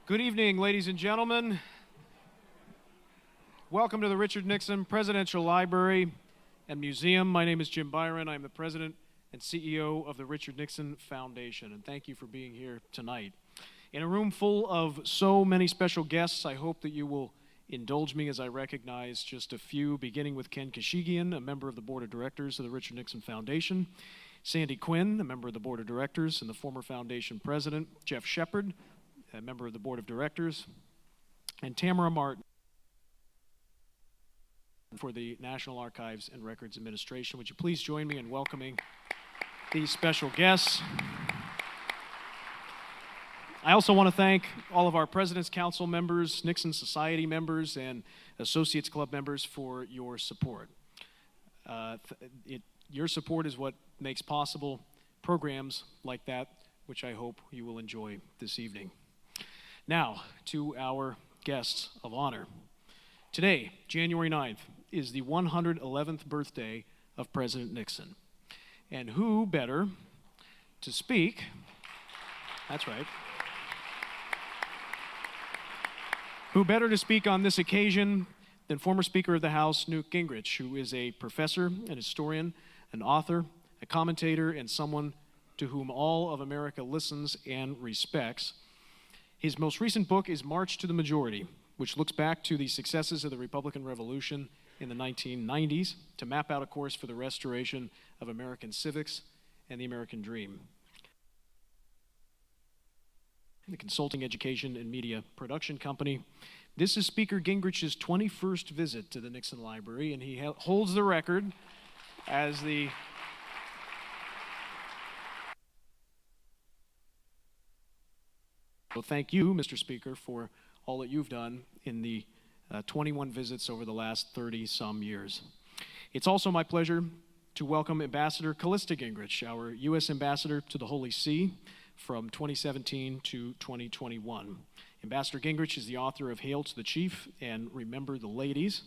Good evening, ladies and gentlemen. Welcome to the Richard Nixon Presidential Library and Museum. My name is Jim Byron. I'm the president and CEO of the Richard Nixon Foundation, and thank you for being here tonight. In a room full of so many special guests, I hope that you will indulge me as I recognize just a few, beginning with Ken Kashigian, a member of the board of directors of the Richard Nixon Foundation, Sandy Quinn, a member of the board of directors and the former foundation president, Jeff Shepard, a member of the board of directors, and Tamara Martin for the National Archives and Records Administration. Would you please join me in welcoming these special guests? I also want to thank all of our President's Council members, Nixon Society members, and Associates Club members for your support. Your support is what makes possible programs like that, which I hope you will enjoy this evening. Now, to our guests of honor. Today, January 9th, is the 111th birthday of President Nixon. And who better to speak, that's right, who better to speak on this occasion than former Speaker of the House, Newt Gingrich, who is a professor, an historian, an author, a commentator, and someone to whom all of America listens and respects. His most recent book is March to the Majority, which looks back to the successes of the Republican Revolution in the 1990s to map out a course for the restoration of American civics and the American dream. The consulting, education, and media production company. This is Speaker Gingrich's 21st visit to the Nixon Library, and he holds the record as the So thank you, Mr. Speaker, for all that you've done in the 21 visits over the last 30-some years. It's also my pleasure to welcome Ambassador Callista Gingrich, our U.S. Ambassador to the Holy See from 2017 to 2021. Ambassador Gingrich is the author of Hail to the Chief and Remember the Ladies,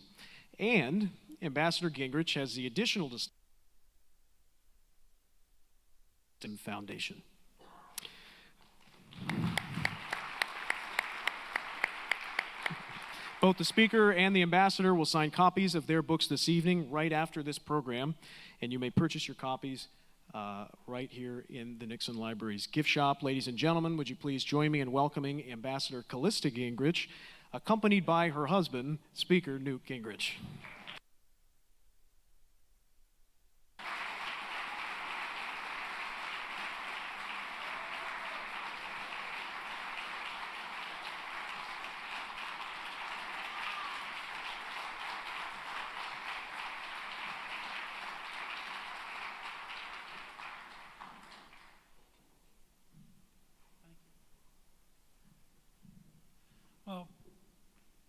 and Ambassador Gingrich has the additional Foundation. Both the Speaker and the Ambassador will sign copies of their books this evening right after this program, and you may purchase your copies right here in the Nixon Library's gift shop. Ladies and gentlemen, would you please join me in welcoming Ambassador Callista Gingrich, accompanied by her husband, Speaker Newt Gingrich. Well,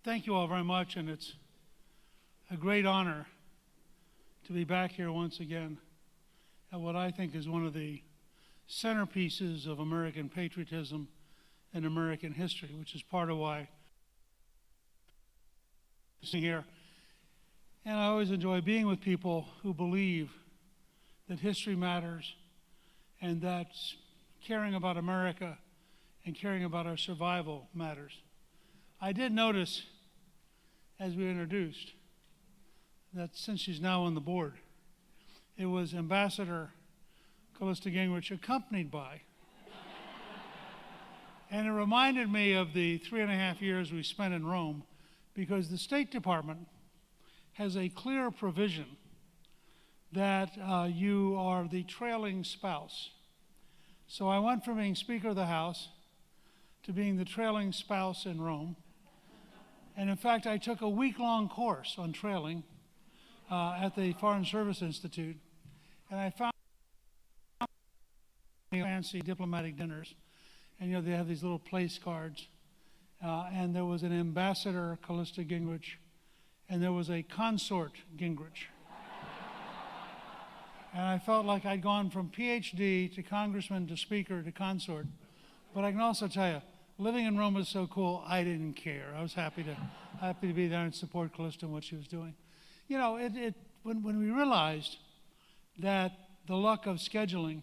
thank you all very much, and it's a great honor to be back here once again at what I think is one of the centerpieces of American patriotism and American history, which is part of why I'm here. And I always enjoy being with people who believe that history matters and that caring about America and caring about our survival matters. I did notice, as we were introduced, that since she's now on the board, it was Ambassador Callista Gingrich accompanied by. And it reminded me of the 3.5 years we spent in Rome, because the State Department has a clear provision that you are the trailing spouse. So I went from being Speaker of the House to being the trailing spouse in Rome. And in fact, I took a week-long course on trailing at the Foreign Service Institute, and I found fancy diplomatic dinners, and they have these little place cards, and there was an Ambassador Callista Gingrich, and there was a Consort Gingrich. And I felt like I'd gone from PhD to congressman to speaker to consort. But I can also tell you, living in Rome was so cool, I didn't care. I was happy to be there and support Callista and what she was doing. When we realized that the luck of scheduling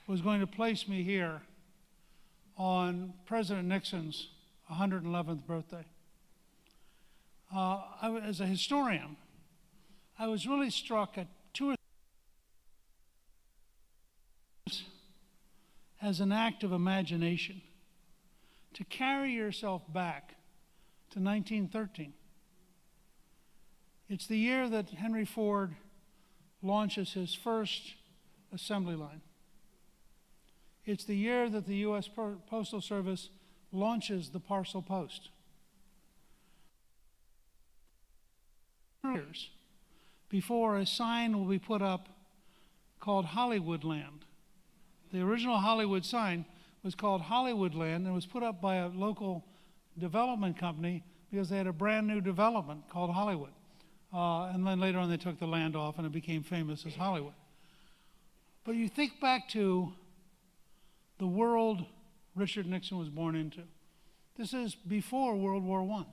was going to place me here on President Nixon's 111th birthday. As a historian, I was really struck at two or three as an act of imagination to carry yourself back to 1913. It's the year that Henry Ford launches his first assembly line. It's the year that the U.S. Postal Service launches the parcel post. Years before a sign will be put up called Hollywoodland. The original Hollywood sign was called Hollywoodland and was put up by a local development company because they had a brand new development called Hollywood. And then later on they took the land off and it became famous as Hollywood. But you think back to the world Richard Nixon was born into. This is before World War I.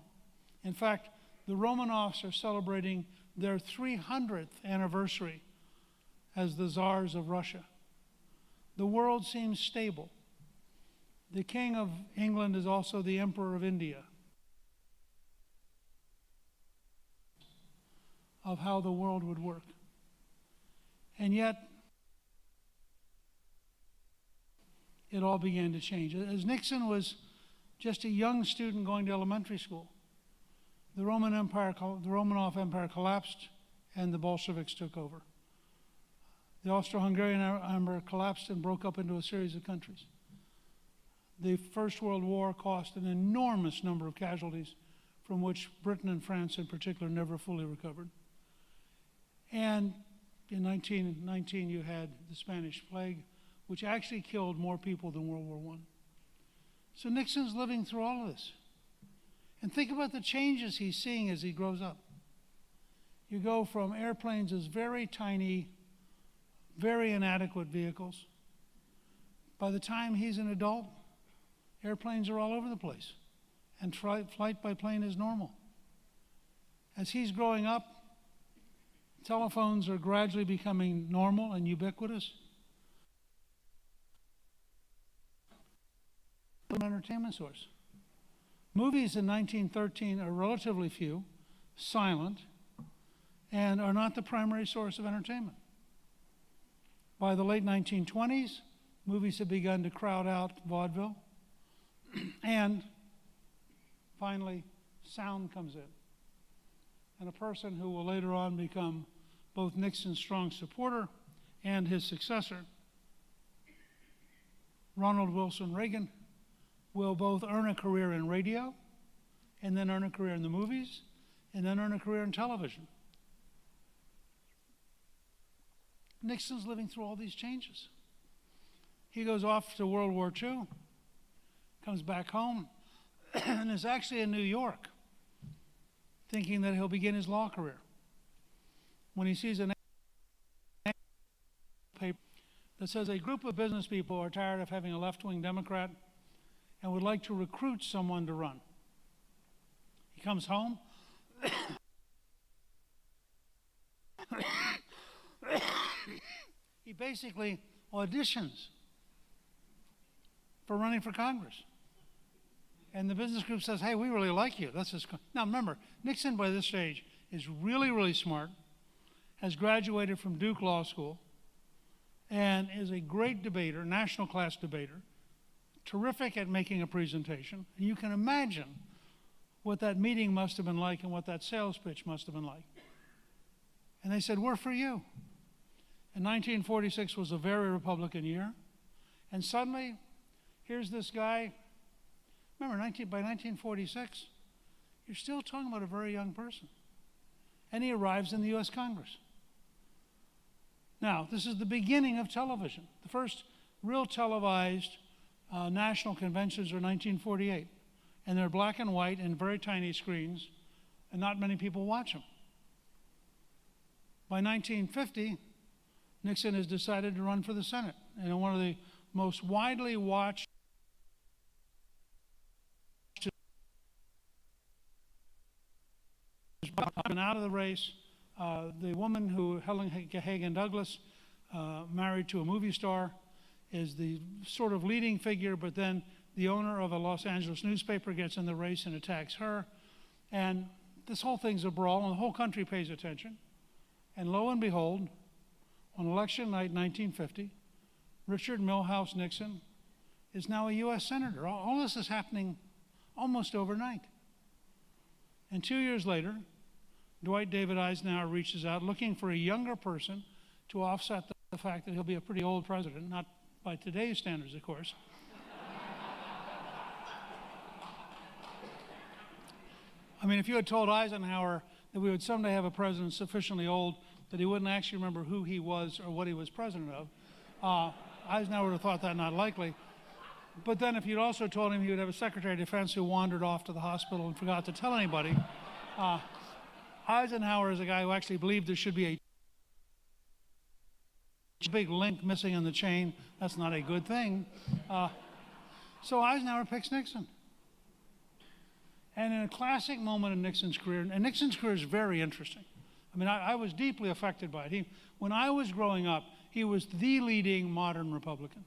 In fact, the Romanovs are celebrating their 300th anniversary as the czars of Russia. The world seems stable. The King of England is also the Emperor of India. Of how the world would work. And yet, it all began to change. As Nixon was just a young student going to elementary school, the Romanov Empire collapsed and the Bolsheviks took over. The Austro-Hungarian Empire collapsed and broke up into a series of countries. The First World War cost an enormous number of casualties from which Britain and France in particular never fully recovered. And in 1919 you had the Spanish plague, which actually killed more people than World War I. So Nixon's living through all of this. And think about the changes he's seeing as he grows up. You go from airplanes as very tiny, very inadequate vehicles. By the time he's an adult, airplanes are all over the place. And flight by plane is normal. As he's growing up, telephones are gradually becoming normal and ubiquitous. An entertainment source. Movies in 1913 are relatively few, silent, and are not the primary source of entertainment. By the late 1920s, movies have begun to crowd out vaudeville, and finally, sound comes in. And a person who will later on become both Nixon's strong supporter and his successor, Ronald Wilson Reagan, will both earn a career in radio, and then earn a career in the movies, and then earn a career in television. Nixon's living through all these changes. He goes off to World War II, comes back home, and is actually in New York, thinking that he'll begin his law career, when he sees a paper that says a group of business people are tired of having a left-wing Democrat and would like to recruit someone to run. He comes home. He basically auditions for running for Congress. And the business group says, hey, we really like you. Now remember, Nixon by this stage is really, really smart, has graduated from Duke Law School, and is a great debater, national class debater, terrific at making a presentation. And you can imagine what that meeting must have been like and what that sales pitch must have been like. And they said, we're for you. And 1946 was a very Republican year. And suddenly, here's this guy. Remember, by 1946, you're still talking about a very young person. And he arrives in the U.S. Congress. Now, this is the beginning of television. The first real televised national conventions are 1948. And they're black and white and very tiny screens, and not many people watch them. By 1950, Nixon has decided to run for the Senate. And in one of the most widely watched out of the race, the woman who, Helen Hagan Douglas, married to a movie star, is the sort of leading figure, but then the owner of a Los Angeles newspaper gets in the race and attacks her. And this whole thing's a brawl, and the whole country pays attention. And lo and behold, on election night 1950, Richard Milhouse Nixon is now a U.S. Senator. All this is happening almost overnight. And 2 years later, Dwight David Eisenhower reaches out looking for a younger person to offset the fact that he'll be a pretty old president, not by today's standards, of course. I mean, if you had told Eisenhower that we would someday have a president sufficiently old that he wouldn't actually remember who he was or what he was president of, Eisenhower would have thought that not likely. But then if you'd also told him he would have a Secretary of Defense who wandered off to the hospital and forgot to tell anybody, Eisenhower is a guy who actually believed there should be a big link missing in the chain. That's not a good thing. So Eisenhower picks Nixon. And in a classic moment in Nixon's career, and Nixon's career is very interesting. I mean, I was deeply affected by it. When I was growing up, he was the leading modern Republican.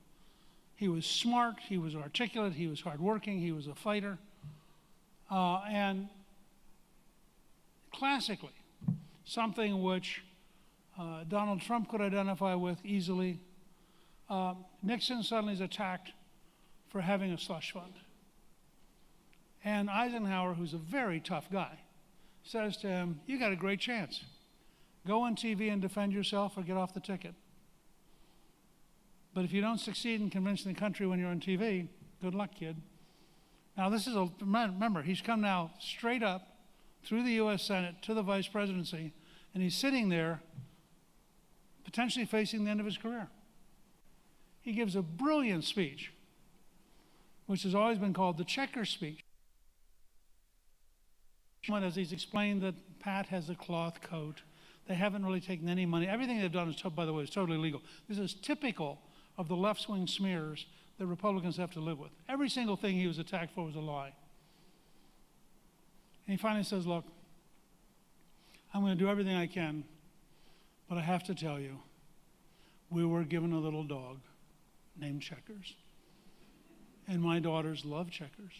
He was smart, he was articulate, he was hardworking, he was a fighter. And classically, something which Donald Trump could identify with easily, Nixon suddenly is attacked for having a slush fund. And Eisenhower, who's a very tough guy, says to him, "You got a great chance. Go on TV and defend yourself or get off the ticket. But if you don't succeed in convincing the country when you're on TV, good luck, kid." Now this is remember, he's come now straight up through the U.S. Senate to the vice presidency, and he's sitting there potentially facing the end of his career. He gives a brilliant speech, which has always been called the checker speech. As he's explained that Pat has a cloth coat, they haven't really taken any money. Everything they've done, by the way, is totally legal. This is typical of the left-wing smears that Republicans have to live with. Every single thing he was attacked for was a lie. And he finally says, "Look, I'm going to do everything I can, but I have to tell you, we were given a little dog named Checkers, and my daughters love Checkers,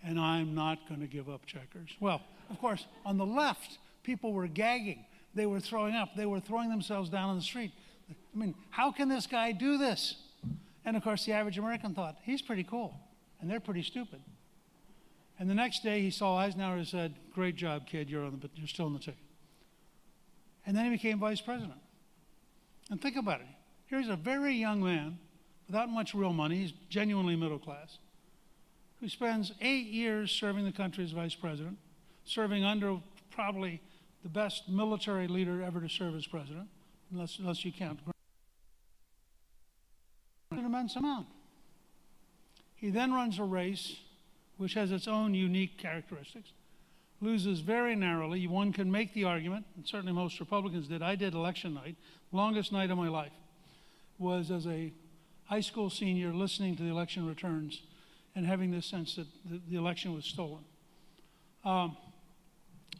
and I'm not going to give up Checkers." Well, of course, on the left, people were gagging. They were throwing up. They were throwing themselves down on the street. I mean, how can this guy do this? And of course, the average American thought, he's pretty cool, and they're pretty stupid. And the next day, he saw Eisenhower and said, "Great job, kid, you're still on the ticket." And then he became vice president. And think about it. Here's a very young man without much real money. He's genuinely middle class, who spends 8 years serving the country as vice president, serving under probably the best military leader ever to serve as president, unless you count an immense amount. He then runs a race which has its own unique characteristics, loses very narrowly. One can make the argument, and certainly most Republicans did. I did election night, longest night of my life, was as a high school senior listening to the election returns and having this sense that the election was stolen.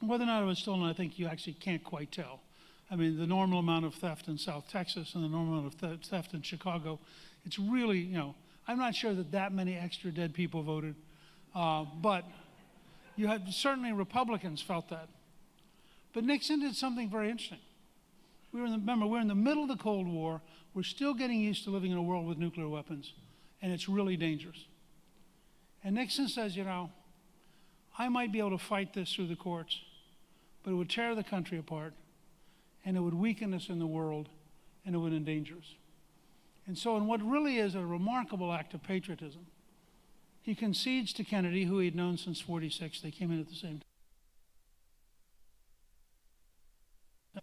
Whether or not it was stolen, I think you actually can't quite tell. I mean, the normal amount of theft in South Texas and the normal amount of theft in Chicago, it's really, I'm not sure that many extra dead people voted, but you had certainly Republicans felt that. But Nixon did something very interesting. Remember, we're in the middle of the Cold War. We're still getting used to living in a world with nuclear weapons, and it's really dangerous. And Nixon says, I might be able to fight this through the courts, but it would tear the country apart, and it would weaken us in the world, and it would endanger us. And so in what really is a remarkable act of patriotism, he concedes to Kennedy, who he'd known since '46. They came in at the same time.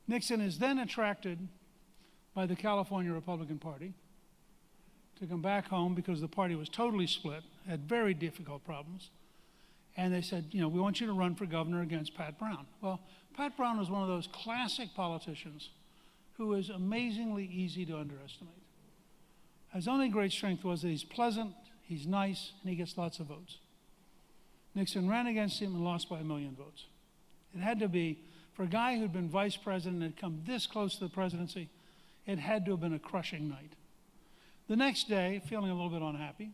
Nixon is then attracted by the California Republican Party to come back home because the party was totally split, had very difficult problems. And they said, we want you to run for governor against Pat Brown. Well, Pat Brown was one of those classic politicians who is amazingly easy to underestimate. His only great strength was that he's pleasant, he's nice, and he gets lots of votes. Nixon ran against him and lost by 1 million votes. It had to be, for a guy who'd been vice president and had come this close to the presidency, it had to have been a crushing night. The next day, feeling a little bit unhappy,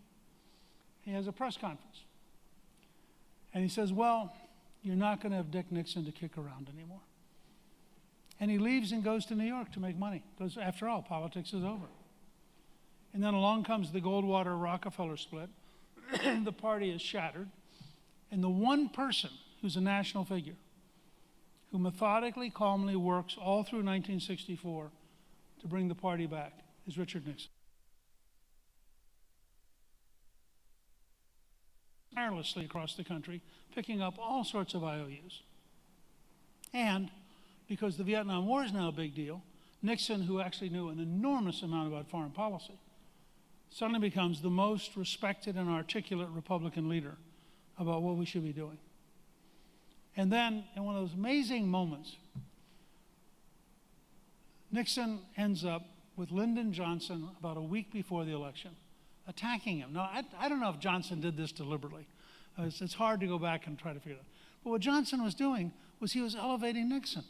he has a press conference. And he says, well, you're not going to have Dick Nixon to kick around anymore. And he leaves and goes to New York to make money, because after all, politics is over. And then along comes the Goldwater-Rockefeller split. The party is shattered. And the one person who's a national figure, who methodically, calmly works all through 1964 to bring the party back, is Richard Nixon. Tirelessly across the country, picking up all sorts of IOUs. And because the Vietnam War is now a big deal, Nixon, who actually knew an enormous amount about foreign policy, suddenly becomes the most respected and articulate Republican leader about what we should be doing. And then, in one of those amazing moments, Nixon ends up with Lyndon Johnson about a week before the election, attacking him. Now, I don't know if Johnson did this deliberately. It's hard to go back and try to figure it out. But what Johnson was doing was he was elevating Nixon.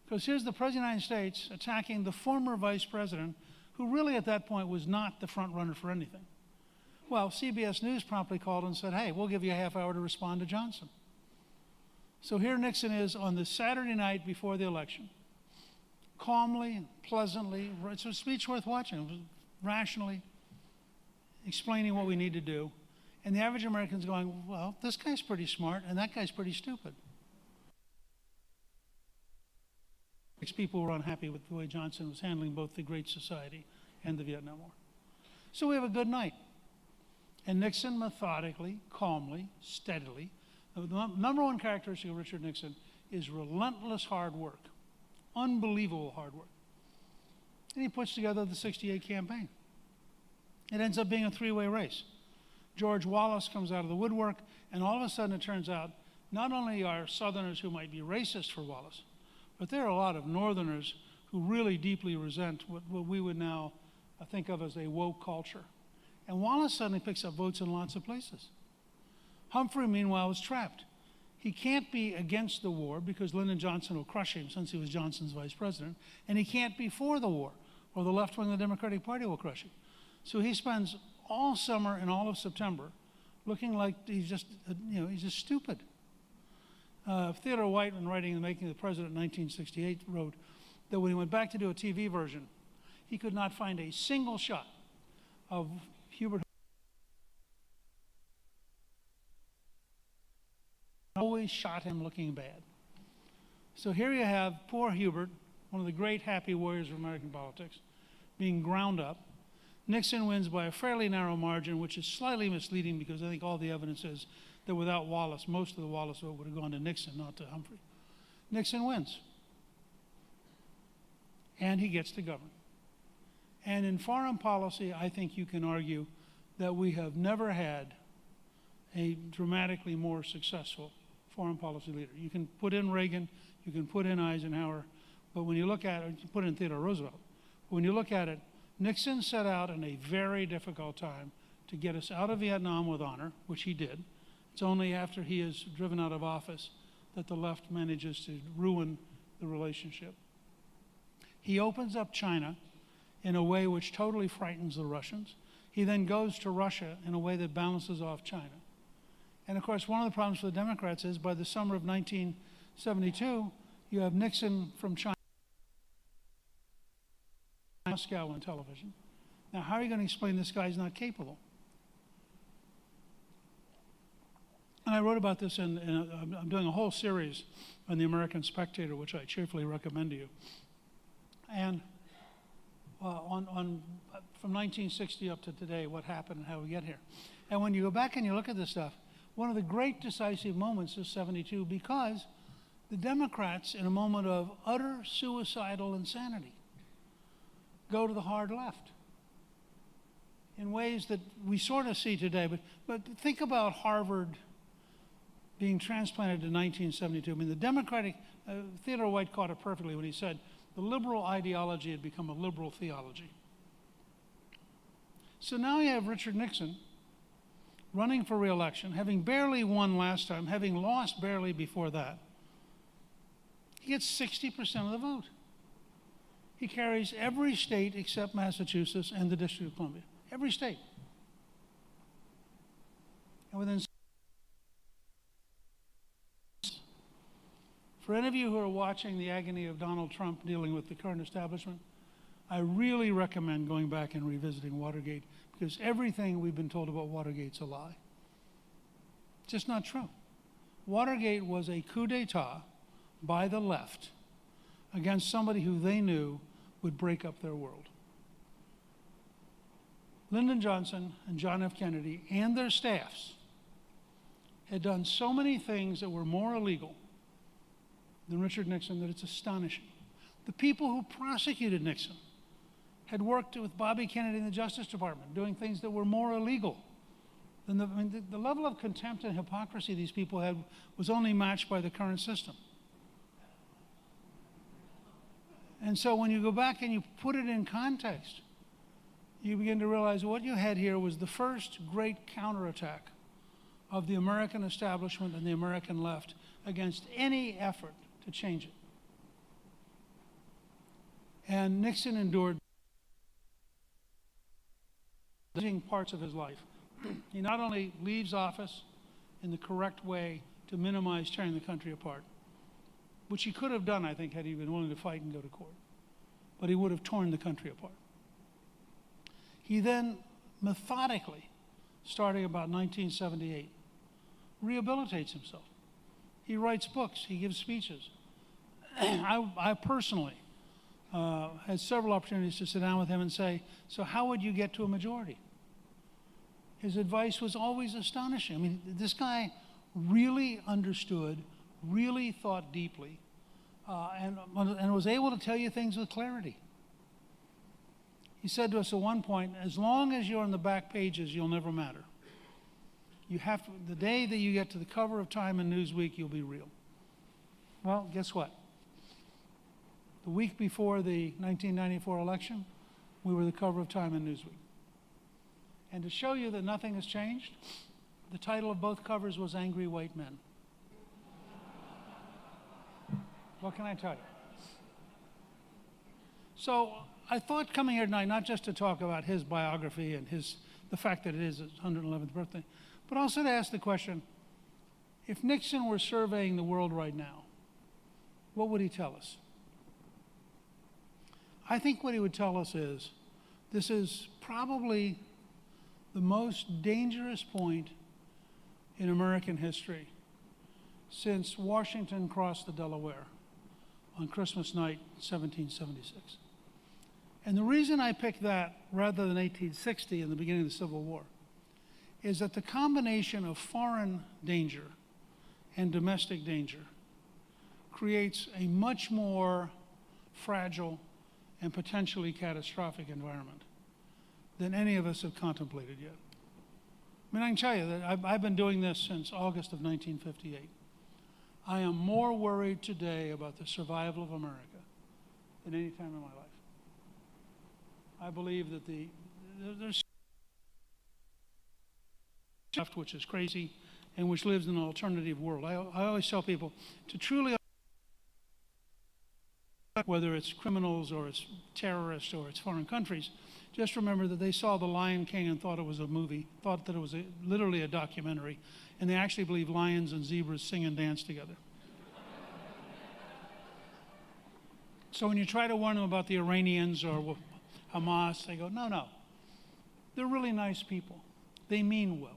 Because here's the President of the United States attacking the former vice president, who really at that point was not the front runner for anything. Well, CBS News promptly called and said, hey, we'll give you a half hour to respond to Johnson. So here Nixon is on the Saturday night before the election, calmly and pleasantly, it's a speech worth watching, rationally explaining what we need to do. And the average American's going, well, this guy's pretty smart and that guy's pretty stupid. People were unhappy with the way Johnson was handling both the Great Society and the Vietnam War. So we have a good night. And Nixon methodically, calmly, steadily, the number one characteristic of Richard Nixon is relentless hard work, unbelievable hard work. And he puts together the '68 campaign. It ends up being a three-way race. George Wallace comes out of the woodwork, and all of a sudden it turns out not only are Southerners who might be racist for Wallace, but there are a lot of Northerners who really deeply resent what we would now think of as a woke culture. And Wallace suddenly picks up votes in lots of places. Humphrey, meanwhile, is trapped. He can't be against the war because Lyndon Johnson will crush him since he was Johnson's vice president, and he can't be for the war, or the left wing of the Democratic Party will crush him. So he spends all summer and all of September looking like he's just stupid. Theodore White, in writing The Making of the President in 1968, wrote that when he went back to do a TV version, he could not find a single shot of Hubert. Always shot him looking bad. So here you have poor Hubert, one of the great happy warriors of American politics, being ground up. Nixon wins by a fairly narrow margin, which is slightly misleading because I think all the evidence is that without Wallace, most of the Wallace vote would have gone to Nixon, not to Humphrey. Nixon wins. And he gets to govern. And in foreign policy, I think you can argue that we have never had a dramatically more successful foreign policy leader. You can put in Reagan, you can put in Eisenhower, but when you look at it, you put in Theodore Roosevelt. But when you look at it, Nixon set out in a very difficult time to get us out of Vietnam with honor, which he did. It's only after he is driven out of office that the left manages to ruin the relationship. He opens up China in a way which totally frightens the Russians. He then goes to Russia in a way that balances off China. And of course, one of the problems for the Democrats is by the summer of 1972, you have Nixon from China, Moscow on television. Now, how are you going to explain this guy's not capable? And I wrote about this I'm doing a whole series on the American Spectator, which I cheerfully recommend to you. And from 1960 up to today, what happened and how we get here. And when you go back and you look at this stuff, one of the great decisive moments is '72 because the Democrats, in a moment of utter suicidal insanity, go to the hard left in ways that we sort of see today. But think about Harvard being transplanted to 1972. I mean, the Democratic, Theodore White caught it perfectly when he said the liberal ideology had become a liberal theology. So now you have Richard Nixon running for re-election, having barely won last time, having lost barely before that. He gets 60% of the vote. He carries every state except Massachusetts and the District of Columbia. Every state. And within, for any of you who are watching the agony of Donald Trump dealing with the current establishment, I really recommend going back and revisiting Watergate, because everything we've been told about Watergate's a lie. It's just not true. Watergate was a coup d'etat by the left against somebody who they knew would break up their world. Lyndon Johnson and John F. Kennedy and their staffs had done so many things that were more illegal than Richard Nixon that it's astonishing. The people who prosecuted Nixon had worked with Bobby Kennedy in the Justice Department, doing things that were more illegal than the level of contempt and hypocrisy these people had was only matched by the current system. And so when you go back and you put it in context, you begin to realize what you had here was the first great counterattack of the American establishment and the American left against any effort to change it. And Nixon endured parts of his life. He not only leaves office in the correct way to minimize tearing the country apart, which he could have done, I think, had he been willing to fight and go to court, but he would have torn the country apart. He then methodically, starting about 1978, rehabilitates himself. He writes books, he gives speeches. I personally had several opportunities to sit down with him and say, so how would you get to a majority? His advice was always astonishing. I mean, this guy really understood, really thought deeply, and was able to tell you things with clarity. He said to us at one point, as long as you're on the back pages, you'll never matter. You have to, the day that you get to the cover of Time and Newsweek, you'll be real. Well, guess what? The week before the 1994 election, we were the cover of Time and Newsweek. And to show you that nothing has changed, the title of both covers was Angry White Men. What can I tell you? So I thought coming here tonight, not just to talk about his biography and the fact that it is his 111th birthday, but also to ask the question, if Nixon were surveying the world right now, what would he tell us? I think what he would tell us is, this is probably the most dangerous point in American history since Washington crossed the Delaware on Christmas night, 1776. And the reason I picked that rather than 1860 in the beginning of the Civil War is that the combination of foreign danger and domestic danger creates a much more fragile and potentially catastrophic environment than any of us have contemplated yet. I mean, I can tell you that I've been doing this since August of 1958. I am more worried today about the survival of America than any time in my life. I believe that there's left which is crazy and which lives in an alternative world. I always tell people to truly, whether it's criminals or it's terrorists or it's foreign countries, just remember that they saw The Lion King and thought it was a movie, thought that it was literally a documentary, and they actually believe lions and zebras sing and dance together. So when you try to warn them about the Iranians or Hamas, they go, no. They're really nice people. They mean well.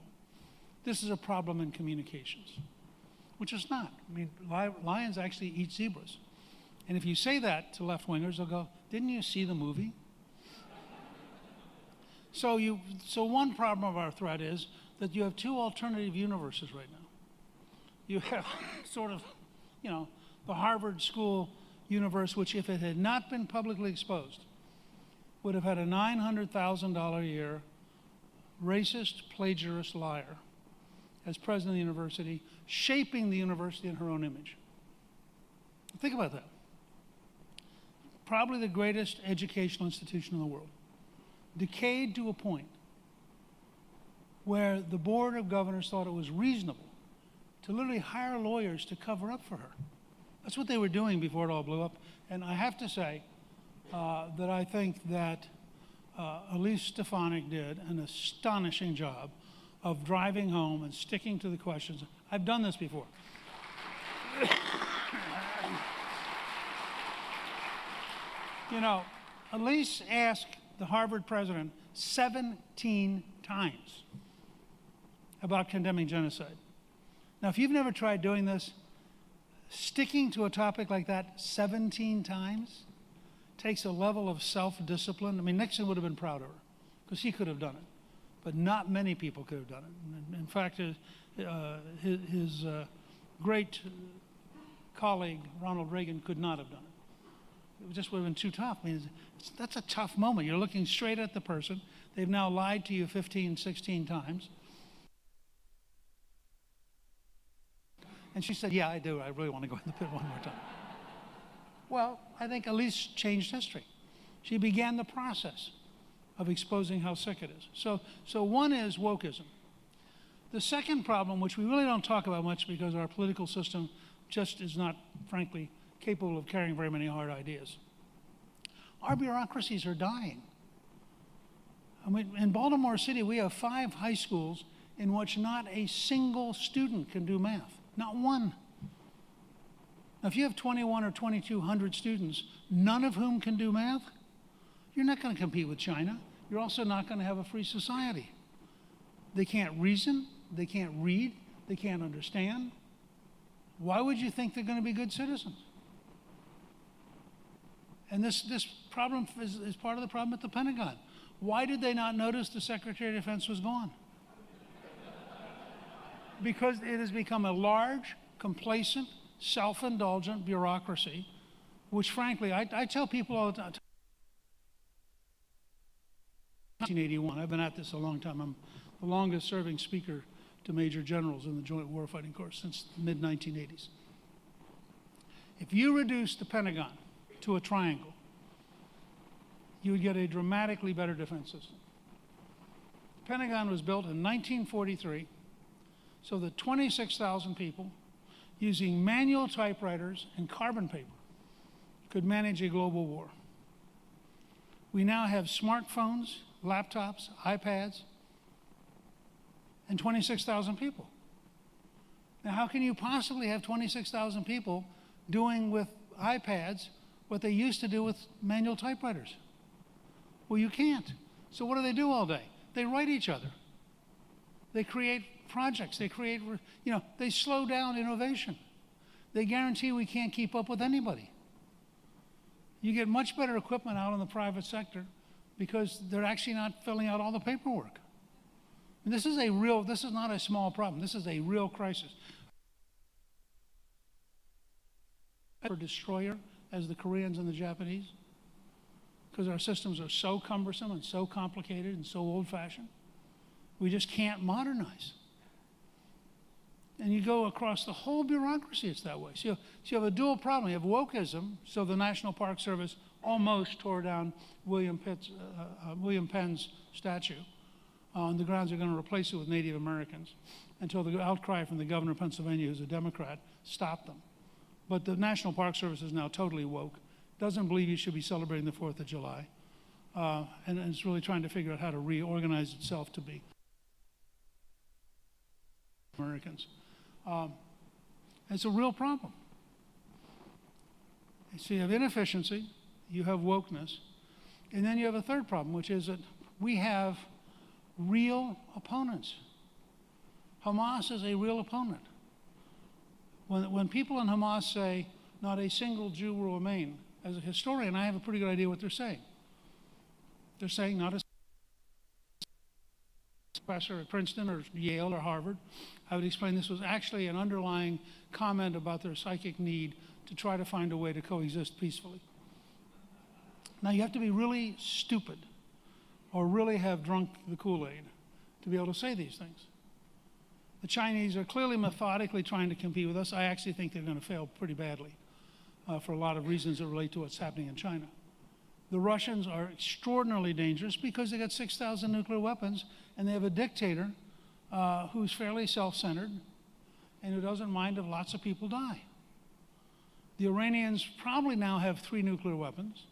This is a problem in communications, which is not. I mean, lions actually eat zebras. And if you say that to left-wingers, they'll go, didn't you see the movie? So one problem of our threat is that you have two alternative universes right now. You have sort of, the Harvard School universe, which if it had not been publicly exposed, would have had a $900,000 a year racist, plagiarist liar as president of the university, shaping the university in her own image. Think about that. Probably the greatest educational institution in the world, decayed to a point where the board of governors thought it was reasonable to literally hire lawyers to cover up for her. That's what they were doing before it all blew up. And I have to say, that I think that Elise Stefanik did an astonishing job of driving home and sticking to the questions. I've done this before. You know, Elise asked the Harvard president 17 times about condemning genocide. Now, if you've never tried doing this, sticking to a topic like that 17 times takes a level of self-discipline. I mean, Nixon would have been proud of her because he could have done it, but not many people could have done it. In fact, his great colleague, Ronald Reagan, could not have done it. It just would have been too tough. I mean, that's a tough moment. You're looking straight at the person. They've now lied to you 15, 16 times. And she said, yeah, I do. I really want to go in the pit one more time. Well, I think Elise changed history. She began the process of exposing how sick it is. So one is wokeism. The second problem, which we really don't talk about much because our political system just is not, frankly, capable of carrying very many hard ideas. Our bureaucracies are dying. I mean, in Baltimore City, we have 5 high schools in which not a single student can do math. Not one. Now, if you have 21 or 2,200 students, none of whom can do math, you're not going to compete with China. You're also not going to have a free society. They can't reason, they can't read, they can't understand. Why would you think they're going to be good citizens? And this problem is part of the problem at the Pentagon. Why did they not notice the Secretary of Defense was gone? Because it has become a large, complacent, self-indulgent bureaucracy, which frankly, I tell people all the time. 1981, I've been at this a long time. I'm the longest serving speaker to major generals in the Joint Warfighting Corps since the mid-1980s. If you reduce the Pentagon to a triangle, you would get a dramatically better defense system. The Pentagon was built in 1943 so that 26,000 people using manual typewriters and carbon paper could manage a global war. We now have smartphones, laptops, iPads, and 26,000 people. Now, how can you possibly have 26,000 people doing with iPads what they used to do with manual typewriters? Well, you can't. So what do all day? They write each other. They create projects. They create, they slow down innovation. They guarantee we can't keep up with anybody. You get much better equipment out in the private sector because they're actually not filling out all the paperwork. And this is not a small problem. This is a real crisis. For destroyer as the Koreans and the Japanese, because our systems are so cumbersome and so complicated and so old-fashioned. We just can't modernize. And you go across the whole bureaucracy, it's that way. So you have a dual problem. You have wokeism, so the National Park Service almost tore down William Penn's statue on the grounds they're going to replace it with Native Americans until the outcry from the governor of Pennsylvania, who's a Democrat, stopped them. But the National Park Service is now totally woke, doesn't believe you should be celebrating the 4th of July, and it's really trying to figure out how to reorganize itself to be Americans. It's a real problem. So you have inefficiency, you have wokeness, and then you have a third problem, which is that we have real opponents. Hamas is a real opponent. When people in Hamas say, not a single Jew will remain, as a historian, I have a pretty good idea what they're saying. They're saying not a professor at Princeton or Yale or Harvard. I would explain this was actually an underlying comment about their psychic need to try to find a way to coexist peacefully. Now, you have to be really stupid or really have drunk the Kool-Aid to be able to say these things. The Chinese are clearly methodically trying to compete with us. I actually think they're going to fail pretty badly for a lot of reasons that relate to what's happening in China. The Russians are extraordinarily dangerous because they got 6,000 nuclear weapons and they have a dictator who's fairly self-centered and who doesn't mind if lots of people die. The Iranians probably now have 3 nuclear weapons.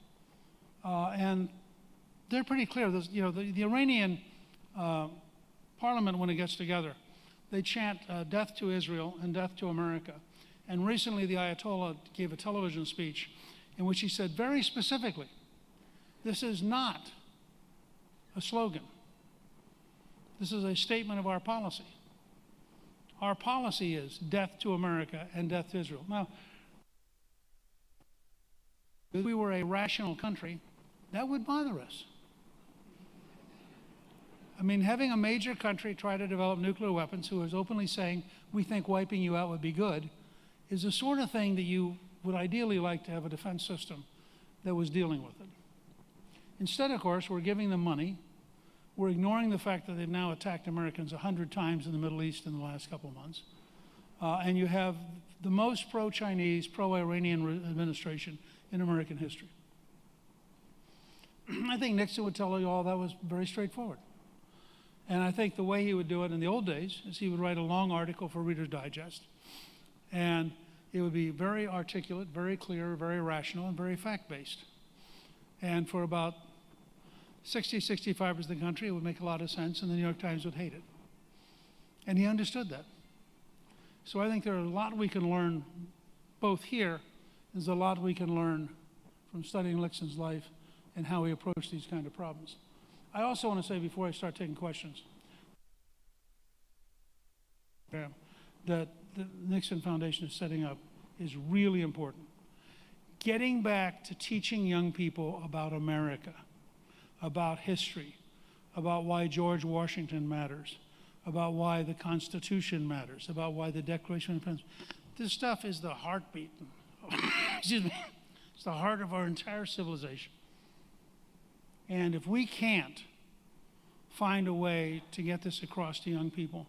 And they're pretty clear. The Iranian parliament, when it gets together, they chant death to Israel and death to America. And recently the Ayatollah gave a television speech in which he said very specifically, this is not a slogan. This is a statement of our policy. Our policy is death to America and death to Israel. Now, if we were a rational country, that would bother us. I mean, having a major country try to develop nuclear weapons who is openly saying, we think wiping you out would be good, is the sort of thing that you would ideally like to have a defense system that was dealing with it. Instead, of course, we're giving them money. We're ignoring the fact that they've now attacked Americans 100 times in the Middle East in the last couple of months. And you have the most pro-Chinese, pro-Iranian administration in American history. I think Nixon would tell you all that was very straightforward. And I think the way he would do it in the old days is he would write a long article for Reader's Digest. And it would be very articulate, very clear, very rational, and very fact-based. And for about 65% of the country, it would make a lot of sense, and the New York Times would hate it. And he understood that. So I think there are a lot we can learn both here. There's a lot we can learn from studying Nixon's life and how he approached these kind of problems. I also want to say before I start taking questions that the Nixon Foundation is setting up is really important. Getting back to teaching young people about America, about history, about why George Washington matters, about why the Constitution matters, about why the Declaration of Independence. This stuff is the heartbeat. Excuse me. It's the heart of our entire civilization. And if we can't find a way to get this across to young people,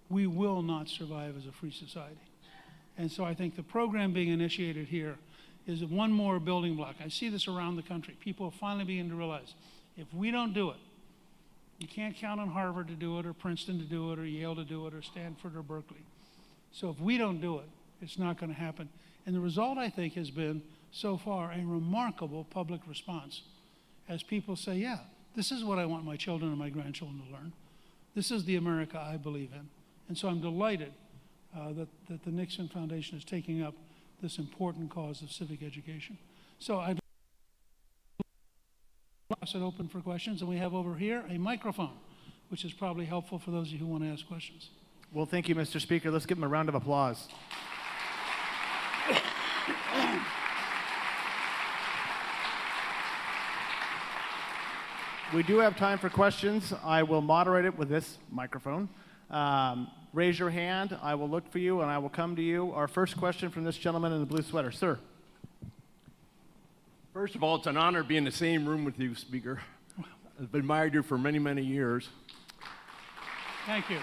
we will not survive as a free society. And so I think the program being initiated here is one more building block. I see this around the country. People are finally beginning to realize if we don't do it, you can't count on Harvard to do it, or Princeton to do it, or Yale to do it, or Stanford or Berkeley. So if we don't do it, it's not going to happen. And the result, I think, has been, so far, a remarkable public response as people say, yeah, this is what I want my children and my grandchildren to learn. This is the America I believe in. And so I'm delighted that the Nixon Foundation is taking up this important cause of civic education. So I'd pass it open for questions, and we have over here a microphone, which is probably helpful for those of you who want to ask questions. Well, thank you, Mr. Speaker. Let's give him a round of applause. We do have time for questions. I will moderate it with this microphone. Raise your hand. I will look for you, and I will come to you. Our first question from this gentleman in the blue sweater. Sir. First of all, it's an honor to be in the same room with you, Speaker. I've admired you for many, many years. Thank you.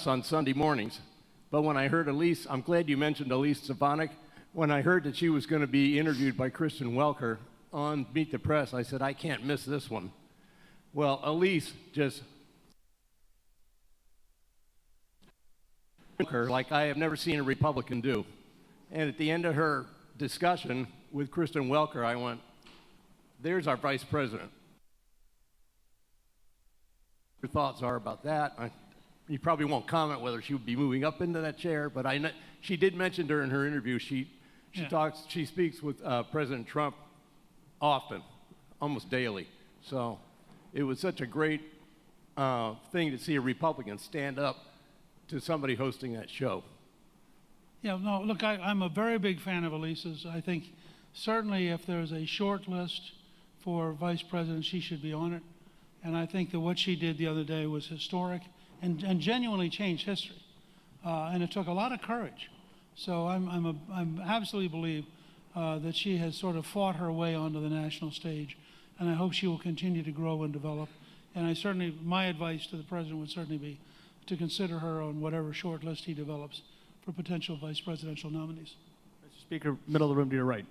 On Sunday mornings. But when I heard Elise, I'm glad you mentioned Elise Stefanik. When I heard that she was going to be interviewed by Kristen Welker on Meet the Press, I said, I can't miss this one. Well, Elise just like I have never seen a Republican do. And at the end of her discussion with Kristen Welker, I went, there's our vice president. Your thoughts are about that. You probably won't comment whether she would be moving up into that chair, but she did mention during her interview she speaks with President Trump often, almost daily. So it was such a great thing to see a Republican stand up to somebody hosting that show. Yeah, no, look, I'm a very big fan of Elise's. I think certainly if there's a short list for vice president, she should be on it. And I think that what she did the other day was historic and genuinely changed history. And it took a lot of courage. So I'm absolutely believe that she has sort of fought her way onto the national stage, and I hope she will continue to grow and develop. And my advice to the president would certainly be to consider her on whatever short list he develops for potential vice presidential nominees. Mr. Speaker, middle of the room to your right.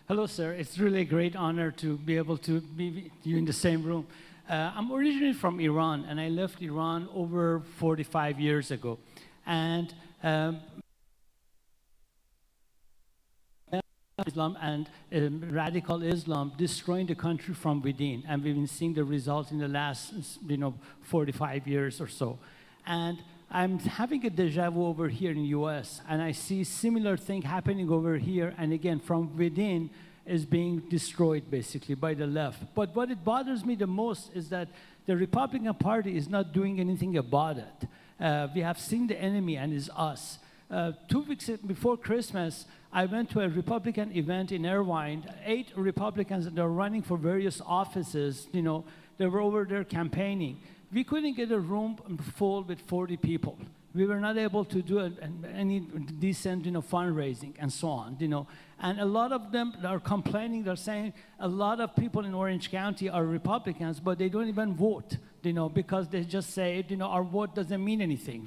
Hello, sir. It's really a great honor to be able to be with you in the same room. I'm originally from Iran, and I left Iran over 45 years ago. and Islam and radical Islam destroying the country from within, and we've been seeing the results in the last 45 years or so. And I'm having a deja vu over here in the US, and I see similar thing happening over here, and again, from within is being destroyed basically by the left. But what it bothers me the most is that the Republican Party is not doing anything about it. We have seen the enemy, and it's us. 2 weeks before Christmas, I went to a Republican event in Irvine. 8 Republicans that are running for various offices, they were over there campaigning. We couldn't get a room full with 40 people. We were not able to do any decent, fundraising and so on, And a lot of them are complaining. They're saying a lot of people in Orange County are Republicans, but they don't even vote, because they just say, our vote doesn't mean anything.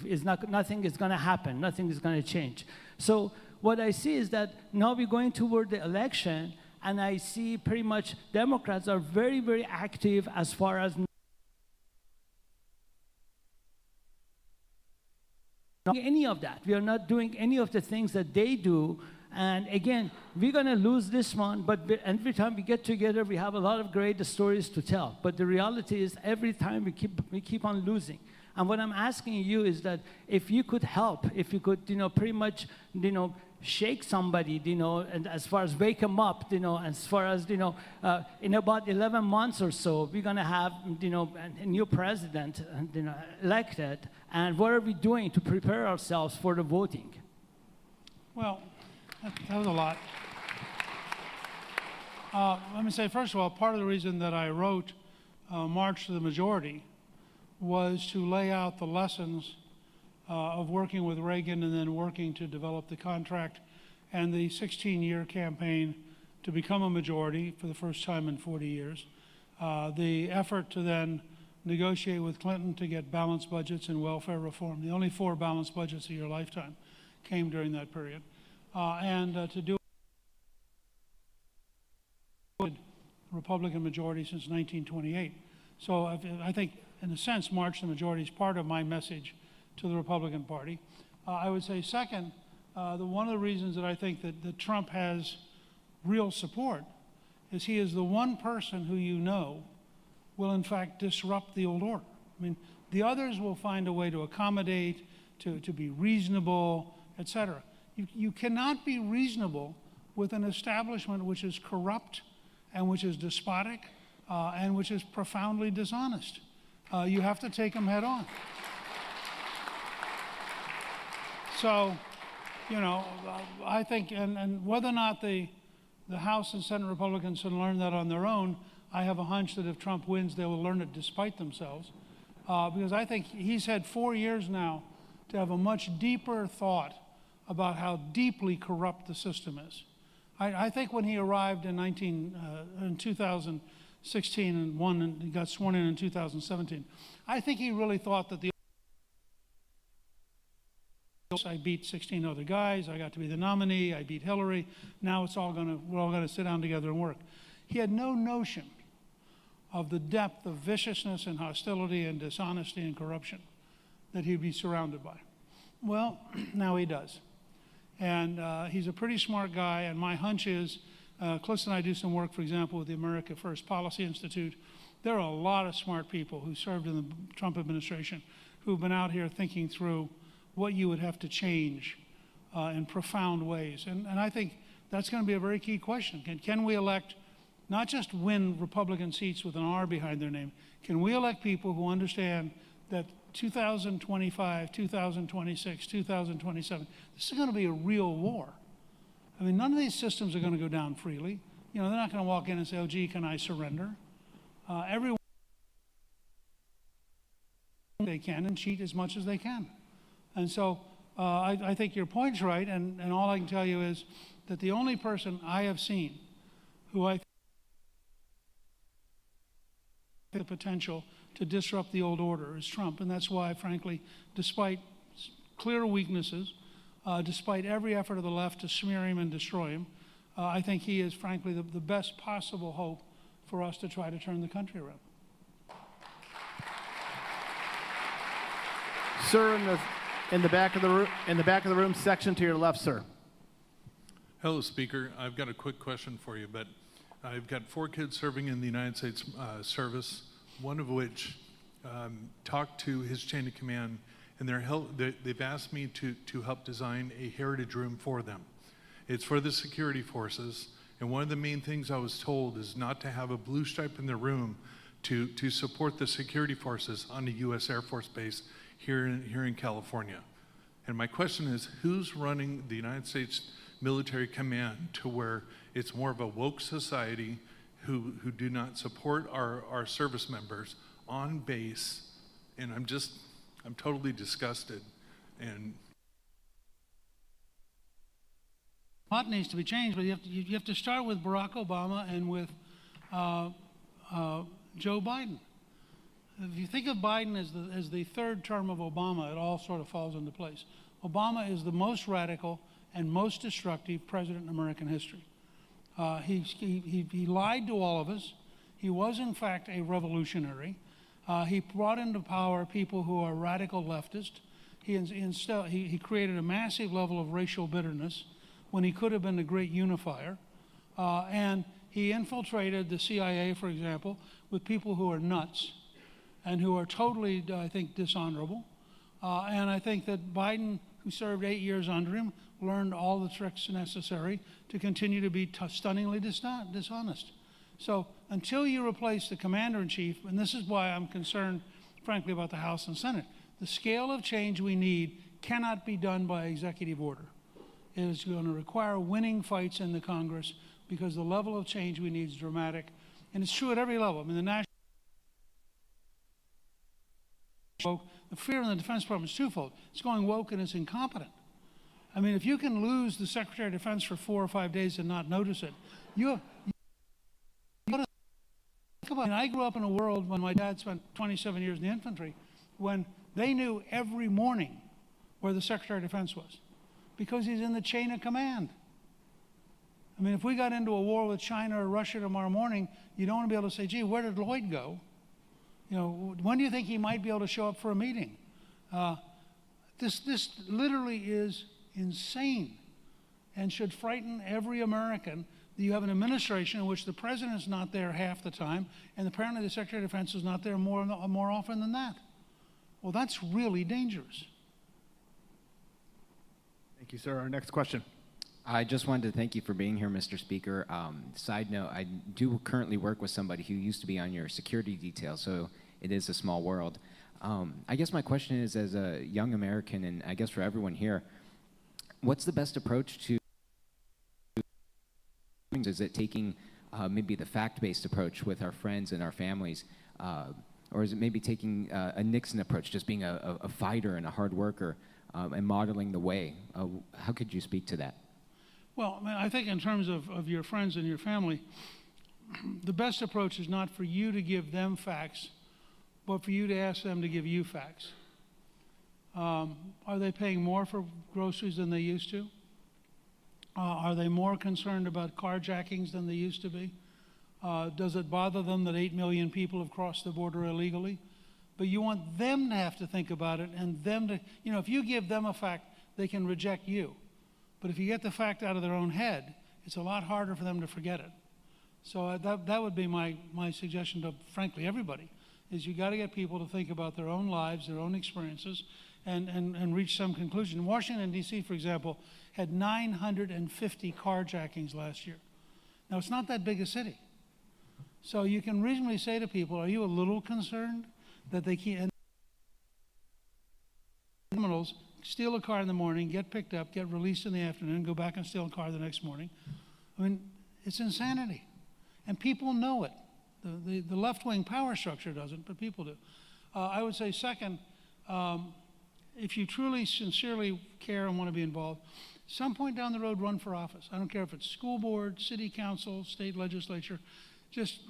Nothing is going to happen. Nothing is going to change. So what I see is that now we're going toward the election, and I see pretty much Democrats are very, very active as far as any of that. We are not doing any of the things that they do. And again, we're going to lose this one, but every time we get together, we have a lot of great stories to tell. But the reality is every time we keep on losing. And what I'm asking you is that if you could help, if you could, pretty much, shake somebody, and as far as wake them up, as far as, in about 11 months or so, we're going to have, a new president, elected. And what are we doing to prepare ourselves for the voting? Well, that was a lot. Let me say, first of all, part of the reason that I wrote March to the Majority was to lay out the lessons of working with Reagan and then working to develop the contract and the 16-year campaign to become a majority for the first time in 40 years. The effort to then negotiate with Clinton to get balanced budgets and welfare reform. The only 4 balanced budgets of your lifetime came during that period. And to do Republican majority since 1928. So I think, in a sense, March to the Majority is part of my message to the Republican Party. I would say, second, one of the reasons that I think that Trump has real support is he is the one person who will, in fact, disrupt the old order. I mean, the others will find a way to accommodate, to be reasonable, et cetera. You cannot be reasonable with an establishment which is corrupt and which is despotic and which is profoundly dishonest. You have to take them head on. So, I think, and whether or not the House and Senate Republicans should learn that on their own, I have a hunch that if Trump wins, they will learn it despite themselves. Because I think he's had 4 years now to have a much deeper thought about how deeply corrupt the system is. I think when he arrived in 2016 and won and got sworn in 2017, I think he really thought that I beat 16 other guys, I got to be the nominee, I beat Hillary, now we're all gonna sit down together and work. He had no notion of the depth of viciousness and hostility and dishonesty and corruption that he'd be surrounded by. Well, now he does. And he's a pretty smart guy, and my hunch is, Callista and I do some work, for example, with the America First Policy Institute. There are a lot of smart people who served in the Trump administration who've been out here thinking through what you would have to change in profound ways. And I think that's going to be a very key question. Can we elect, not just win Republican seats with an R behind their name, can we elect people who understand that 2025, 2026, 2027, this is going to be a real war. I mean, none of these systems are going to go down freely. They're not going to walk in and say, oh, gee, can I surrender? Everyone they can and cheat as much as they can. And so I think your point's right, and all I can tell you is that the only person I have seen who I think has the potential to disrupt the old order is Trump, and that's why, frankly, despite clear weaknesses, despite every effort of the left to smear him and destroy him, I think he is, frankly, the best possible hope for us to try to turn the country around. Sir, in the back of the room, section to your left, sir. Hello, Speaker. I've got a quick question for you, but I've got 4 kids serving in the United States service, one of which talked to his chain of command, and they've asked me to help design a heritage room for them. It's for the security forces, and one of the main things I was told is not to have a blue stripe in the room to support the security forces on the U.S. Air Force Base here in California. And my question is, who's running the United States military command to where it's more of a woke society who do not support our service members on base? And I'm totally disgusted. And A lot needs to be changed, but you have to start with Barack Obama and with Joe Biden. If you think of Biden as the third term of Obama, it all sort of falls into place. Obama is the most radical and most destructive president in American history. He lied to all of us. He was, in fact, a revolutionary. He brought into power people who are radical leftists. He created a massive level of racial bitterness when he could have been the great unifier. And he infiltrated the CIA, for example, with people who are nuts and who are totally, I think, dishonorable. And I think that Biden, who served 8 years under him, learned all the tricks necessary to continue to be stunningly dishonest. So until you replace the commander-in-chief, and this is why I'm concerned, frankly, about the House and Senate, the scale of change we need cannot be done by executive order. It is going to require winning fights in the Congress because the level of change we need is dramatic. And it's true at every level. I mean, the national the fear in the Defense Department is twofold. It's going woke and it's incompetent. I mean, if you can lose the Secretary of Defense for 4 or 5 days and not notice it, I grew up in a world when my dad spent 27 years in the infantry, when they knew every morning where the Secretary of Defense was, because he's in the chain of command. I mean, if we got into a war with China or Russia tomorrow morning, you don't want to be able to say, gee, where did Lloyd go? You know, when do you think he might be able to show up for a meeting? This literally is insane and should frighten every American that you have an administration in which the president is not there half the time, and apparently the Secretary of Defense is not there more often than that. Well, that's really dangerous. Thank you, sir. Our next question. I just wanted to thank you for being here, Mr. Speaker. Side note, I do currently work with somebody who used to be on your security detail, so it is a small world. I guess my question is, as a young American, and I guess for everyone here, what's the best approach to? Is it taking maybe the fact-based approach with our friends and our families, or is it maybe taking a Nixon approach, just being a fighter and a hard worker and modeling the way? How could you speak to that? Well, I mean, I think in terms of your friends and your family, the best approach is not for you to give them facts, but for you to ask them to give you facts. Are they paying more for groceries than they used to? Are they more concerned about carjackings than they used to be? Does it bother them that 8 million people have crossed the border illegally? But you want them to have to think about it, and them to, you know, if you give them a fact, they can reject you. But if you get the fact out of their own head, it's a lot harder for them to forget it. So that would be my suggestion to, frankly, everybody, is you got to get people to think about their own lives, their own experiences, and reach some conclusion. Washington, D.C., for example, had 950 carjackings last year. Now, it's not that big a city. So you can reasonably say to people, are you a little concerned that they can't? Criminals steal a car in the morning, get picked up, get released in the afternoon, go back and steal a car the next morning. I mean, it's insanity. And people know it. The left-wing power structure doesn't, but people do. I would say, second, if you truly, sincerely care and want to be involved, some point down the road, run for office. I don't care if it's school board, city council, state legislature. Just,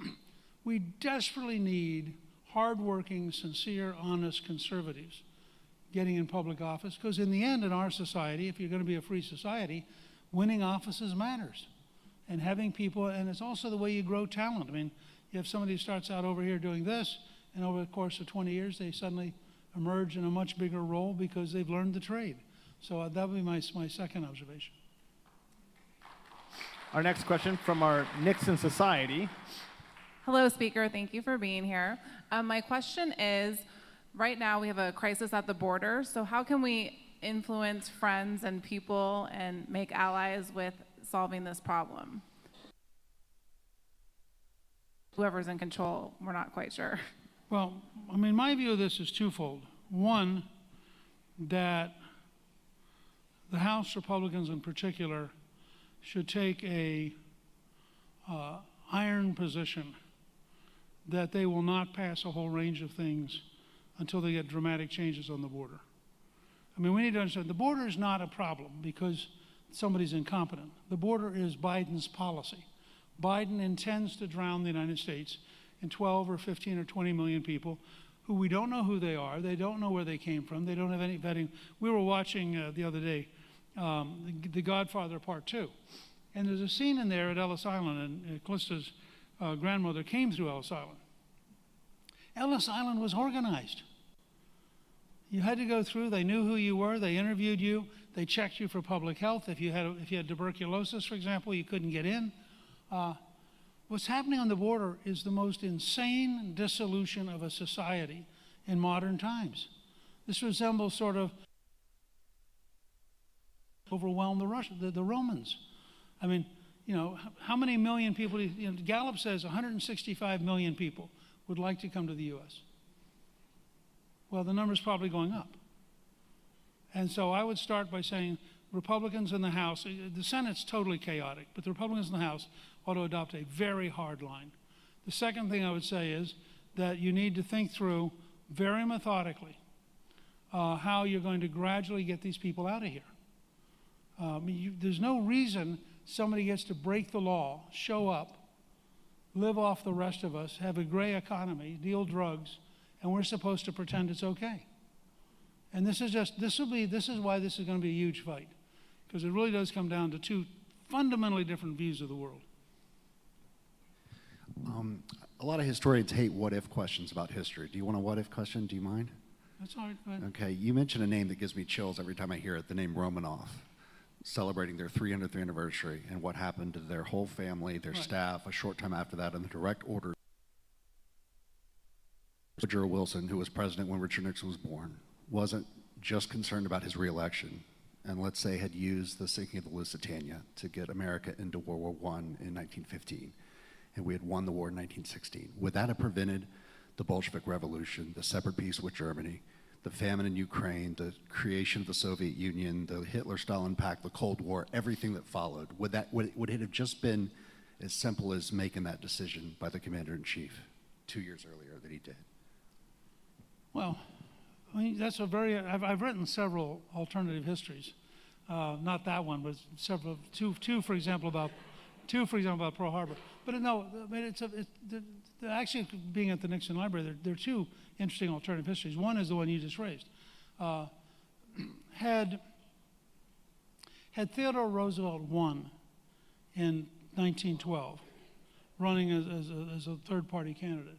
we desperately need hardworking, sincere, honest conservatives getting in public office, because in the end, in our society, if you're going to be a free society, winning offices matters. And having people, and it's also the way you grow talent. I mean, you have somebody who starts out over here doing this, and over the course of 20 years, they suddenly emerge in a much bigger role because they've learned the trade. So that would be my second observation. Our next question from our Nixon Society. Hello, Speaker. Thank you for being here. My question is, right now we have a crisis at the border, so how can we influence friends and people and make allies with solving this problem? Whoever's in control, we're not quite sure. Well, I mean, my view of this is twofold. One, that the House Republicans in particular should take a iron position that they will not pass a whole range of things until they get dramatic changes on the border. I mean, we need to understand the border is not a problem because somebody's incompetent. The border is Biden's policy. Biden intends to drown the United States in 12 or 15 or 20 million people who we don't know who they are. They don't know where they came from. They don't have any vetting. We were watching the other day The Godfather Part 2. And there's a scene in there at Ellis Island, and Callista's grandmother came through Ellis Island. Ellis Island was organized. You had to go through. They knew who you were. They interviewed you. They checked you for public health. If you had tuberculosis, for example, you couldn't get in. What's happening on the border is the most insane dissolution of a society in modern times. This resembles sort of overwhelm the Romans. I mean, you know, how many million people? You know, Gallup says 165 million people would like to come to the U.S. Well, the number's probably going up. And so I would start by saying Republicans in the House, the Senate's totally chaotic, but the Republicans in the House ought to adopt a very hard line. The second thing I would say is that you need to think through very methodically how you're going to gradually get these people out of here. There's no reason somebody gets to break the law, show up, live off the rest of us, have a gray economy, deal drugs, and we're supposed to pretend it's okay. And this is why this is going to be a huge fight, because it really does come down to two fundamentally different views of the world. A lot of historians hate what-if questions about history. Do you want a what-if question? Do you mind? That's all right. Go ahead. Okay, you mentioned a name that gives me chills every time I hear it, the name Romanov, celebrating their 300th anniversary and what happened to their whole family, their staff, a short time after that, and the direct order. Woodrow Wilson, who was president when Richard Nixon was born, wasn't just concerned about his reelection, and let's say had used the sinking of the Lusitania to get America into World War I in 1915, and we had won the war in 1916. Would that have prevented the Bolshevik Revolution, the separate peace with Germany, the famine in Ukraine, the creation of the Soviet Union, the Hitler-Stalin Pact, the Cold War, everything that followed? Would it have just been as simple as making that decision by the commander-in-chief 2 years earlier that he did? Well, I mean, that's a very, I've written several alternative histories. Not that one, but several, two, for example, about Pearl Harbor. But no, I mean, actually being at the Nixon Library, there are two interesting alternative histories. One is the one you just raised. Had Theodore Roosevelt won in 1912, running as a third-party candidate,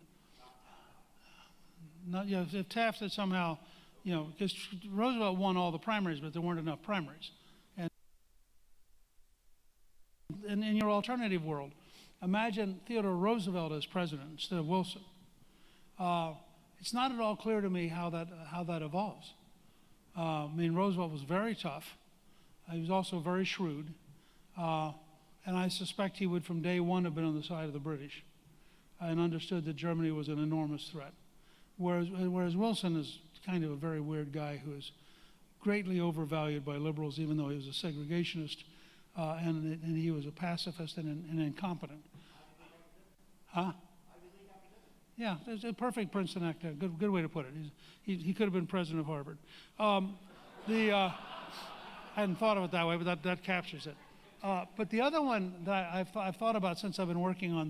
if Taft had somehow, because Roosevelt won all the primaries, but there weren't enough primaries. And in your alternative world, imagine Theodore Roosevelt as president instead of Wilson. It's not at all clear to me how that evolves. I mean, Roosevelt was very tough. He was also very shrewd. And I suspect he would from day one have been on the side of the British and understood that Germany was an enormous threat. Whereas Wilson is kind of a very weird guy who is greatly overvalued by liberals, even though he was a segregationist and he was a pacifist and incompetent. Huh? Yeah, it's a perfect Princeton actor. Good way to put it. He could have been president of Harvard. I hadn't thought of it that way, but that captures it. But the other one that I've thought about since I've been working on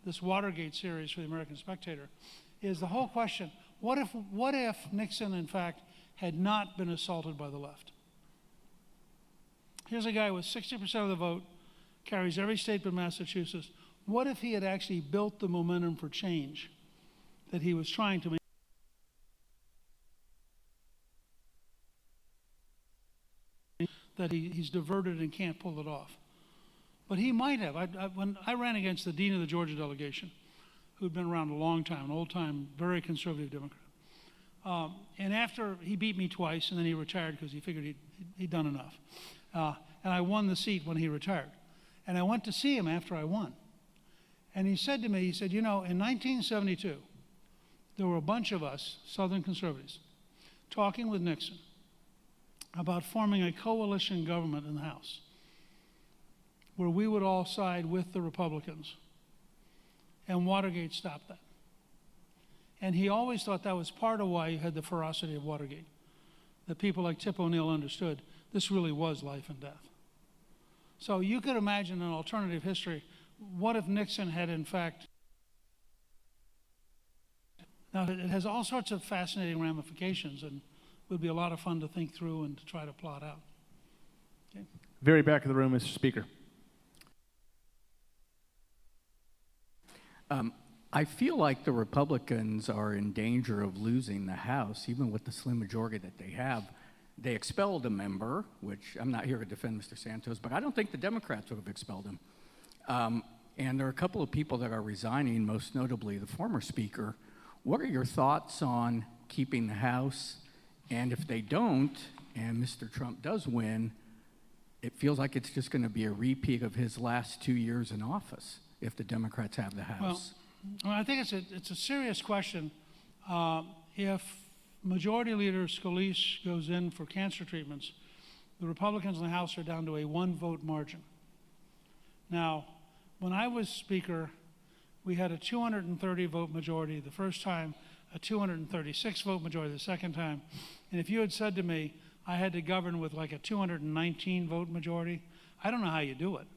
this Watergate series for the American Spectator is the whole question: what if Nixon, in fact, had not been assaulted by the left? Here's a guy with 60% of the vote, carries every state but Massachusetts. What if he had actually built the momentum for change that he was trying to make? that he's diverted and can't pull it off. But he might have. When I ran against the dean of the Georgia delegation, who'd been around a long time, an old-time, very conservative Democrat. And after he beat me twice, and then he retired because he figured he'd done enough. And I won the seat when he retired. And I went to see him after I won. And he said to me, he said, you know, in 1972, there were a bunch of us, Southern conservatives, talking with Nixon about forming a coalition government in the House where we would all side with the Republicans. And Watergate stopped that. And he always thought that was part of why you had the ferocity of Watergate, that people like Tip O'Neill understood this really was life and death. So you could imagine an alternative history. What if Nixon had, in fact, now it has all sorts of fascinating ramifications and would be a lot of fun to think through and to try to plot out. Okay. Very back of the room, Mr. Speaker. I feel like the Republicans are in danger of losing the House, even with the slim majority that they have. They expelled a member, which I'm not here to defend Mr. Santos, but I don't think the Democrats would have expelled him. And there are a couple of people that are resigning, most notably the former Speaker. What are your thoughts on keeping the House? And if they don't, and Mr. Trump does win, it feels like it's just going to be a repeat of his last 2 years in office if the Democrats have the House. Well, I think it's a serious question. If Majority Leader Scalise goes in for cancer treatments, the Republicans in the House are down to a one-vote margin. Now, when I was Speaker, we had a 230-vote majority the first time, a 236-vote majority the second time. And if you had said to me, I had to govern with like a 219-vote majority, I don't know how you do it.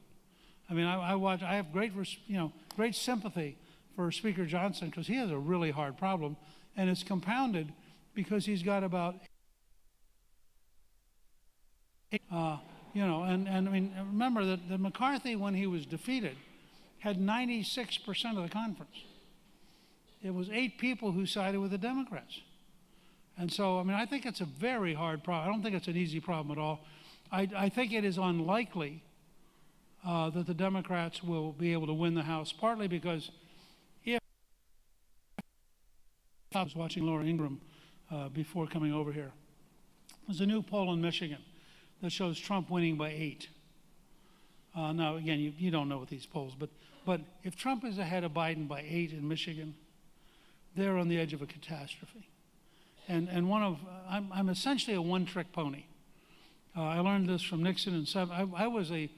I mean, I have great sympathy for Speaker Johnson because he has a really hard problem, and it's compounded because he's got about, I mean, remember that McCarthy, when he was defeated, had 96% of the conference. It was 8 people who sided with the Democrats. And so, I mean, I think it's a very hard problem. I don't think it's an easy problem at all. I think it is unlikely that the Democrats will be able to win the House, partly because I was watching Laura Ingraham before coming over here. There's a new poll in Michigan that shows Trump winning by 8. Now, again, you don't know with these polls, but if Trump is ahead of Biden by 8 in Michigan, they're on the edge of a catastrophe. And I'm essentially a one-trick pony. I learned this from Nixon in I was a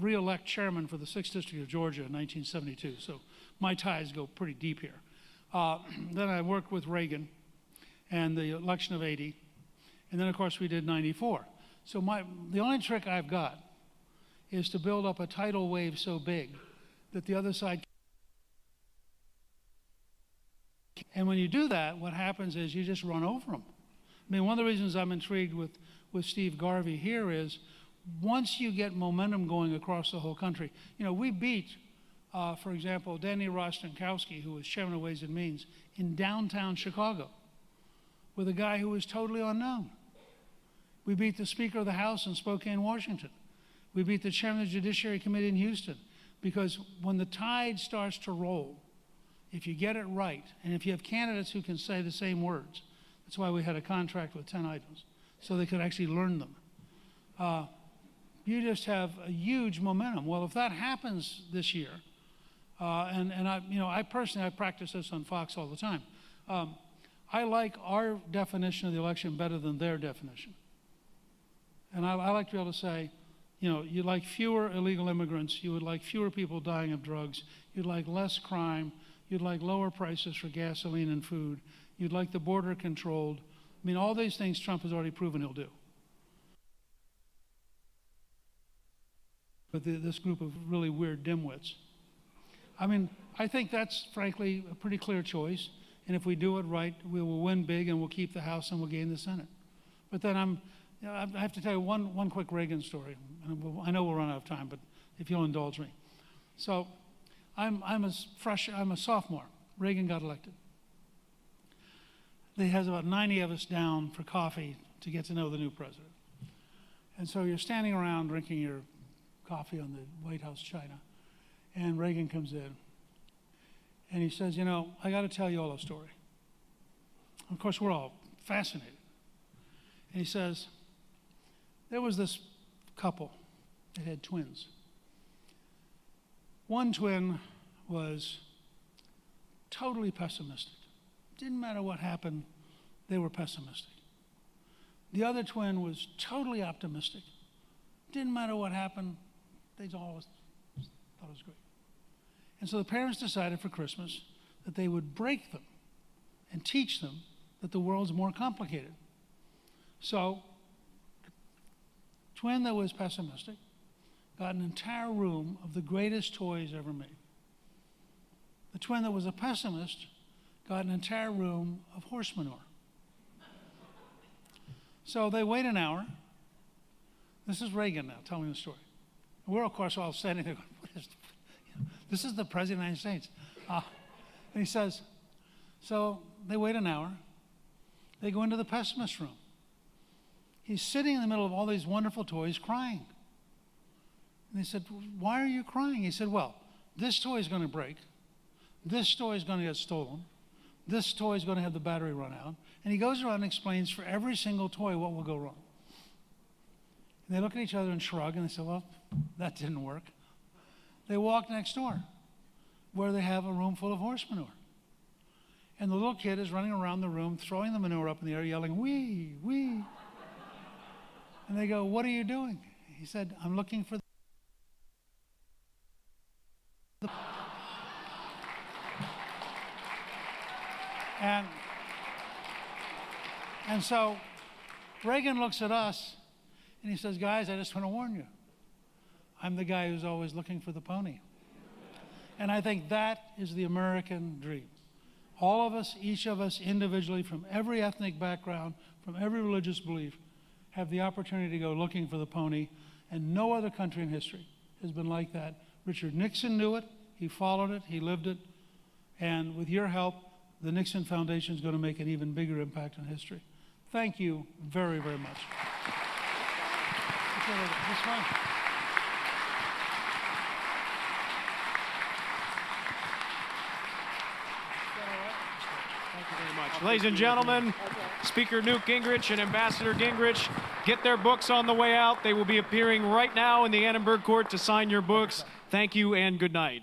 re-elect chairman for the 6th District of Georgia in 1972, so my ties go pretty deep here. Then I worked with Reagan and the election of 80, and then of course we did 94. So the only trick I've got is to build up a tidal wave so big that the other side. And when you do that, what happens is you just run over them. I mean, one of the reasons I'm intrigued with Steve Garvey here is once you get momentum going across the whole country, you know, we beat, for example, Danny Rostenkowski, who was chairman of Ways and Means, in downtown Chicago with a guy who was totally unknown. We beat the Speaker of the House in Spokane, Washington. We beat the chairman of the Judiciary Committee in Houston, because when the tide starts to roll, if you get it right, and if you have candidates who can say the same words, that's why we had a contract with 10 items, so they could actually learn them. You just have a huge momentum. Well, if that happens this year, I personally practice this on Fox all the time. I like our definition of the election better than their definition. And I like to be able to say, you know, you'd like fewer illegal immigrants, you would like fewer people dying of drugs, you'd like less crime, you'd like lower prices for gasoline and food, you'd like the border controlled. I mean, all these things Trump has already proven he'll do. But this group of really weird dimwits. I mean, I think that's frankly a pretty clear choice. And if we do it right, we will win big and we'll keep the House and we'll gain the Senate. But then I have to tell you one quick Reagan story. I know we'll run out of time, but if you'll indulge me. So I'm a sophomore. Reagan got elected. He has about 90 of us down for coffee to get to know the new president. And so you're standing around drinking your coffee on the White House china, and Reagan comes in, and he says, you know, I got to tell you all a story. Of course, we're all fascinated. And he says, there was this couple that had twins. One twin was totally pessimistic. Didn't matter what happened, they were pessimistic. The other twin was totally optimistic. Didn't matter what happened, they always thought it was great. And so the parents decided for Christmas that they would break them and teach them that the world's more complicated. So, the twin that was pessimistic got an entire room of the greatest toys ever made. The twin that was a pessimist got an entire room of horse manure. So they wait an hour. This is Reagan now telling the story. And we're, of course, all standing there going, what is this is the President of the United States. And he says, so they wait an hour. They go into the pessimist room. He's sitting in the middle of all these wonderful toys crying. And they said, why are you crying? He said, well, this toy is going to break. This toy is going to get stolen. This toy is going to have the battery run out. And he goes around and explains for every single toy what will go wrong. And they look at each other and shrug, and they say, well, that didn't work. They walk next door, where they have a room full of horse manure. And the little kid is running around the room, throwing the manure up in the air, yelling, wee, wee. And they go, what are you doing? He said, I'm looking for the... And so Reagan looks at us, and he says, guys, I just want to warn you. I'm the guy who's always looking for the pony. And I think that is the American dream. All of us, each of us individually, from every ethnic background, from every religious belief, have the opportunity to go looking for the pony, and no other country in history has been like that. Richard Nixon knew it, he followed it, he lived it, and with your help, the Nixon Foundation is going to make an even bigger impact on history. Thank you very, very much. This way. Thank you very much. Ladies and gentlemen, Speaker Newt Gingrich and Ambassador Gingrich, get their books on the way out. They will be appearing right now in the Annenberg Court to sign your books. Thank you and good night.